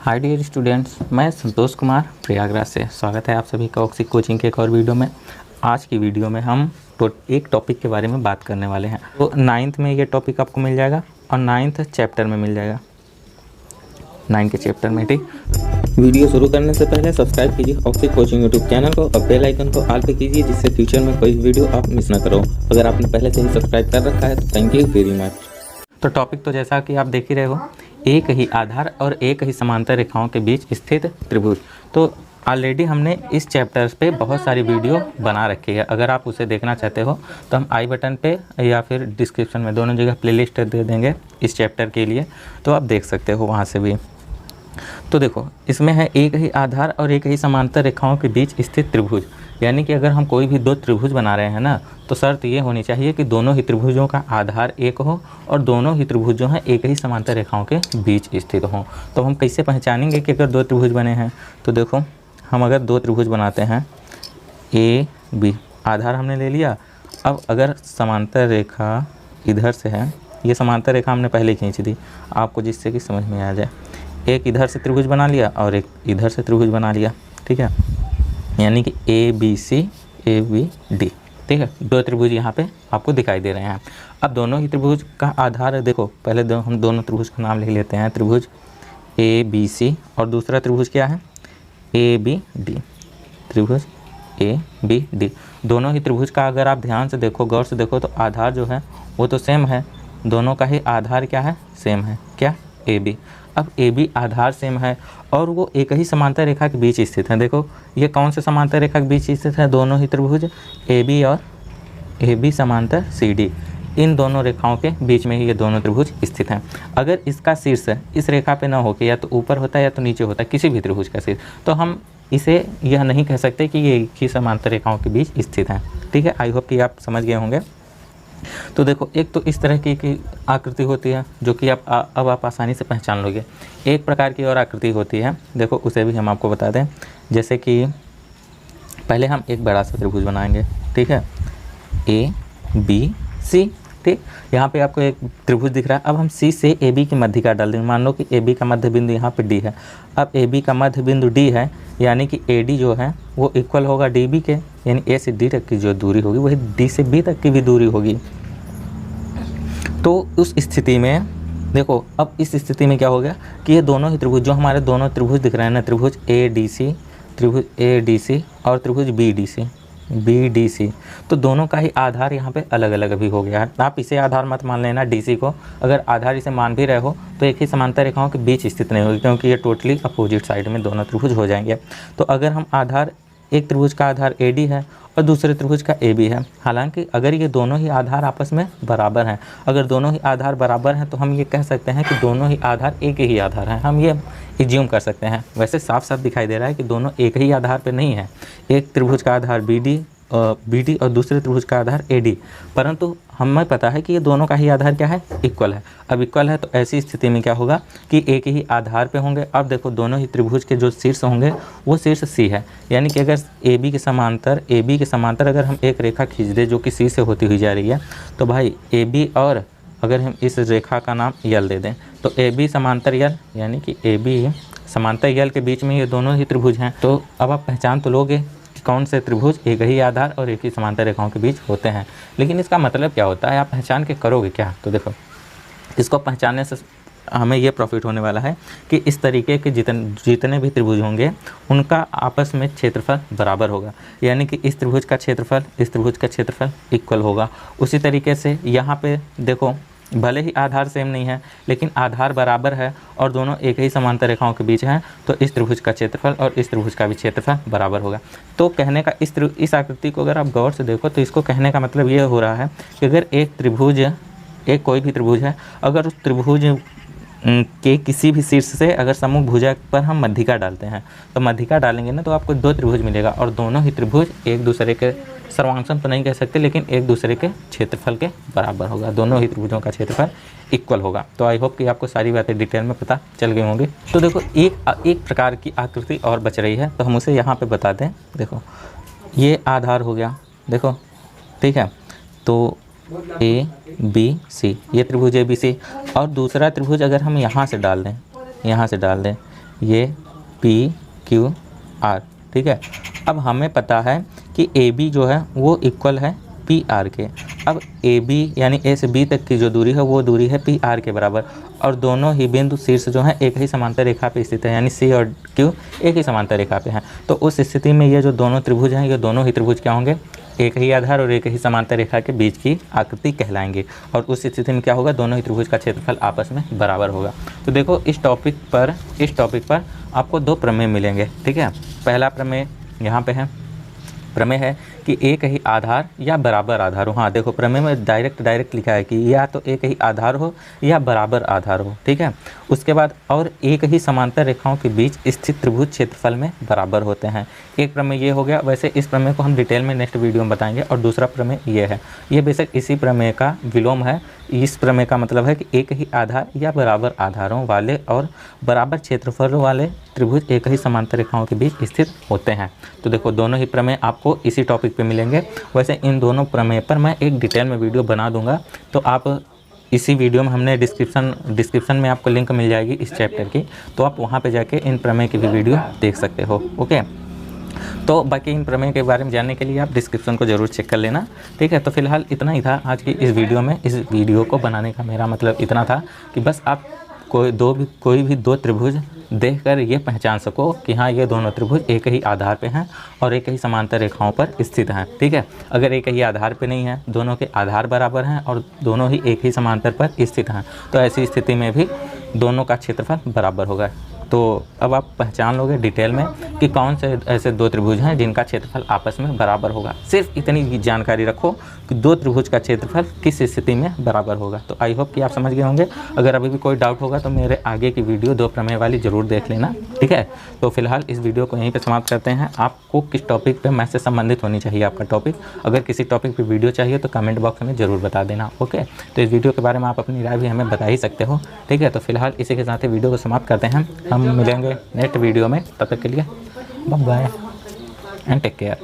Hi dear students, मैं संतोष कुमार प्रयागराज से स्वागत है आप सभी का ऑक्सी कोचिंग के एक और वीडियो में। आज की वीडियो में हम एक टॉपिक के बारे में बात करने वाले हैं। तो 9th में ये टॉपिक आपको मिल जाएगा और 9th चैप्टर में मिल जाएगा, 9 के चैप्टर में। ठीक, वीडियो शुरू करने से पहले सब्सक्राइब कीजिए ऑक्सी कोचिंग यूट्यूब चैनल को और बेल आइकन को ऑल पे कीजिए, जिससे फ्यूचर में कोई वीडियो आप मिस ना करो। अगर आपने पहले से ही सब्सक्राइब कर रखा है तो थैंक यू वेरी मच। तो टॉपिक तो जैसा कि आप देख ही रहे हो, एक ही आधार और एक ही समांतर रेखाओं के बीच स्थित त्रिभुज। तो ऑलरेडी हमने इस चैप्टर पे बहुत सारी वीडियो बना रखी है। अगर आप उसे देखना चाहते हो तो हम आई बटन पे या फिर डिस्क्रिप्शन में दोनों जगह प्लेलिस्ट दे देंगे इस चैप्टर के लिए, तो आप देख सकते हो वहाँ से भी। तो देखो, इसमें है एक ही आधार और एक ही समांतर रेखाओं के बीच स्थित त्रिभुज। यानी कि अगर हम कोई भी दो त्रिभुज बना रहे हैं ना, तो शर्त ये होनी चाहिए कि दोनों ही त्रिभुजों का आधार एक हो और दोनों ही त्रिभुज जो हैं एक ही समांतर रेखाओं के बीच स्थित हों। तो हम कैसे पहचानेंगे कि अगर दो त्रिभुज बने हैं? तो देखो, हम अगर दो त्रिभुज बनाते हैं ए बी, आधार हमने ले लिया। अब अगर समांतर रेखा इधर से है, ये समांतर रेखा हमने पहले खींच दी आपको, जिससे कि समझ में आ जाए। एक इधर से त्रिभुज बना लिया और एक इधर से त्रिभुज बना लिया, ठीक है। यानी कि A B C A B D, ठीक है। दो त्रिभुज यहाँ पे आपको दिखाई दे रहे हैं। अब दोनों ही त्रिभुज का आधार देखो, पहले हम दोनों त्रिभुज का नाम लिख लेते हैं। त्रिभुज ए बी सी और दूसरा त्रिभुज क्या है? A B D. त्रिभुज ए बी डी, दोनों ही त्रिभुज का अगर आप ध्यान से देखो, गौर से देखो, तो आधार जो है वो तो सेम है। दोनों का ही आधार क्या है? सेम है। क्या? A B. अब ए बी आधार सेम है और वो एक ही समांतर रेखा के बीच स्थित है। देखो, ये कौन से समांतर रेखा के बीच स्थित है? दोनों ही त्रिभुज ए बी और ए बी समांतर सी डी, इन दोनों रेखाओं के बीच में ही ये दोनों त्रिभुज स्थित हैं। अगर इसका शीर्ष इस रेखा पे ना होकर या तो ऊपर होता है या तो नीचे होता है, किसी भी त्रिभुज का शीर्ष, तो हम इसे यह नहीं कह सकते कि ये एक ही समांतर रेखाओं के बीच स्थित हैं। ठीक है, आई होप कि आप समझ गए होंगे। तो देखो, एक तो इस तरह की आकृति होती है जो कि अब आप आसानी से पहचान लोगे। एक प्रकार की और आकृति होती है, देखो उसे भी हम आपको बता दें। जैसे कि पहले हम एक बड़ा सा त्रिभुज बनाएंगे, ठीक है, ए बी सी। ठीक, यहाँ पे आपको एक त्रिभुज दिख रहा है। अब हम सी से ए बी की मध्यिका डाल देंगे। मान लो कि ए बी का मध्य बिंदु यहाँ पे डी है। अब ए बी का मध्य बिंदु डी है, यानी कि ए डी जो है वो इक्वल होगा डी बी के, यानी ए से डी तक की जो दूरी होगी वही डी से बी तक की भी दूरी होगी। तो उस स्थिति में देखो, अब इस स्थिति में क्या हो गया कि ये दोनों ही त्रिभुज, जो हमारे दोनों त्रिभुज दिख रहे हैं ना, त्रिभुज ए डी सी, त्रिभुज ए डी सी और त्रिभुज B D C, B D C, तो दोनों का ही आधार यहाँ पे अलग अलग भी हो गया है। आप इसे आधार मत मान लेना डी सी को। अगर आधार इसे मान भी रहे हो तो एक ही समांतर रेखाओं के बीच स्थित नहीं होगी, क्योंकि ये टोटली अपोजिट साइड में दोनों त्रिभुज हो जाएंगे। तो अगर हम आधार, एक त्रिभुज का आधार ए डी है और दूसरे त्रिभुज का ए बी है, हालांकि अगर ये दोनों ही आधार आपस में बराबर हैं, अगर दोनों ही आधार बराबर हैं तो हम ये कह सकते हैं कि दोनों ही आधार एक ही आधार हैं। हम ये एज्यूम कर सकते हैं। वैसे साफ साफ दिखाई दे रहा है कि दोनों एक ही आधार पे नहीं है। एक त्रिभुज का आधार बी डी और दूसरे त्रिभुज का आधार ए डी, परंतु हमें पता है कि ये दोनों का ही आधार क्या है? इक्वल है। अब इक्वल है तो ऐसी स्थिति में क्या होगा कि एक ही आधार पे होंगे। अब देखो, दोनों ही त्रिभुज के जो शीर्ष होंगे वो शीर्ष सी है, यानी कि अगर ए बी के समांतर अगर हम एक रेखा खींच दें जो कि सी से होती हुई जा रही है, तो भाई ए बी, और अगर हम इस रेखा का नाम यल दे दें तो ए बी समांतर यल, यानी कि ए बी समांतर यल के बीच में ये दोनों ही त्रिभुज हैं। तो अब आप पहचान तो लोगे कि कौन से त्रिभुज एक ही आधार और एक ही समांतर रेखाओं के बीच होते हैं। लेकिन इसका मतलब क्या होता है, आप पहचान के करोगे क्या? तो देखो, इसको पहचानने से हमें ये प्रॉफिट होने वाला है कि इस तरीके के जितने भी त्रिभुज होंगे उनका आपस में क्षेत्रफल बराबर होगा। यानी कि इस त्रिभुज का क्षेत्रफल इस त्रिभुज का क्षेत्रफल इक्वल होगा। उसी तरीके से यहाँ पे देखो, भले ही आधार सेम नहीं है लेकिन आधार बराबर है और दोनों एक ही समांतर रेखाओं के बीच हैं, तो इस त्रिभुज का क्षेत्रफल और इस त्रिभुज का भी क्षेत्रफल बराबर होगा। तो कहने का इस आकृति को अगर आप गौर से देखो तो इसको कहने का मतलब ये हो रहा है कि अगर एक कोई भी त्रिभुज है, अगर उस त्रिभुज के किसी भी शीर्ष से अगर समूह भुजा पर हम मध्यिका डालते हैं, तो मध्यिका डालेंगे ना तो आपको दो त्रिभुज मिलेगा और दोनों ही त्रिभुज एक दूसरे के सर्वांशम तो नहीं कह सकते, लेकिन एक दूसरे के क्षेत्रफल के बराबर होगा। दोनों ही त्रिभुजों का क्षेत्रफल इक्वल होगा। तो आई होप कि आपको सारी बातें डिटेल में पता चल गई होंगी। तो देखो, एक प्रकार की आकृति और बच रही है, तो हम उसे यहाँ पे बता दें। देखो, ये आधार हो गया, देखो, ठीक है। तो ए बी सी, ये त्रिभुज ए बी सी, और दूसरा त्रिभुज अगर हम यहाँ से डाल दें, ये पी क्यू आर, ठीक है। अब हमें पता है कि ए बी जो है वो इक्वल है पी आर के। अब ए बी यानी ए से बी तक की जो दूरी है वो दूरी है पी आर के बराबर, और दोनों ही बिंदु शीर्ष जो है एक ही समांतर रेखा पे स्थित है, यानी सी और क्यू एक ही समांतर रेखा पे हैं। तो उस स्थिति में ये जो दोनों त्रिभुज हैं, ये दोनों ही त्रिभुज क्या होंगे, एक ही आधार और एक ही समांतर रेखा के बीच की आकृति कहलाएंगे। और उस स्थिति में क्या होगा, दोनों ही त्रिभुज का क्षेत्रफल आपस में बराबर होगा। तो देखो इस टॉपिक पर आपको दो प्रमेय मिलेंगे, ठीक है। पहला प्रमेय यहाँ पे है, प्रमेय है कि एक ही आधार या बराबर आधार हो। हाँ देखो, प्रमेय में डायरेक्ट लिखा है कि या तो एक ही आधार हो या बराबर आधार हो, ठीक है। उसके बाद और एक ही समांतर रेखाओं के बीच स्थित त्रिभुज क्षेत्रफल में बराबर होते हैं। एक प्रमेय ये हो गया। वैसे इस प्रमेय को हम डिटेल में नेक्स्ट वीडियो में बताएंगे। और दूसरा प्रमेय ये है, ये बेशक इसी प्रमेय का विलोम है। इस प्रमेय का मतलब है कि एक ही आधार या बराबर आधारों वाले और बराबर क्षेत्रफल वाले त्रिभुज एक ही समांतर रेखाओं के बीच स्थित होते हैं। तो देखो दोनों ही प्रमेय आपको इसी टॉपिक पे मिलेंगे। वैसे इन दोनों प्रमेय पर मैं एक डिटेल में वीडियो बना दूंगा, तो आप इसी वीडियो में हमने डिस्क्रिप्शन में आपको लिंक मिल जाएगी इस चैप्टर की, तो आप वहाँ पे जाके इन प्रमेय की भी वीडियो देख सकते हो। ओके, तो बाकी इन प्रमेय के बारे में जानने के लिए आप डिस्क्रिप्शन को ज़रूर चेक कर लेना, ठीक है। तो फिलहाल इतना ही था आज की इस वीडियो में। इस वीडियो को बनाने का मेरा मतलब इतना था कि बस आप कोई भी दो त्रिभुज देखकर ये पहचान सको कि हाँ ये दोनों त्रिभुज एक ही आधार पे हैं और एक ही समांतर रेखाओं पर स्थित हैं, ठीक है। अगर एक ही आधार पे नहीं है, दोनों के आधार बराबर हैं और दोनों ही एक ही समांतर पर स्थित हैं, तो ऐसी स्थिति में भी दोनों का क्षेत्रफल बराबर होगा। तो अब आप पहचान लोगे डिटेल में कि कौन से ऐसे दो त्रिभुज हैं जिनका क्षेत्रफल आपस में बराबर होगा। सिर्फ इतनी जानकारी रखो कि दो त्रिभुज का क्षेत्रफल किस स्थिति में बराबर होगा। तो आई होप कि आप समझ गए होंगे। अगर अभी भी कोई डाउट होगा तो मेरे आगे की वीडियो दो प्रमेय वाली ज़रूर देख लेना, ठीक है। तो फिलहाल इस वीडियो को यहीं पर समाप्त करते हैं। आपको किस टॉपिक पर मैथ से संबंधित होनी चाहिए आपका टॉपिक, अगर किसी टॉपिक पर वीडियो चाहिए तो कमेंट बॉक्स में ज़रूर बता देना। ओके, तो इस वीडियो के बारे में आप अपनी राय भी हमें बता ही सकते हो, ठीक है। तो फिलहाल इसी के साथ वीडियो को समाप्त करते हैं। हम मिलेंगे नेक्स्ट वीडियो में, तब तक के लिए bye bye and take care.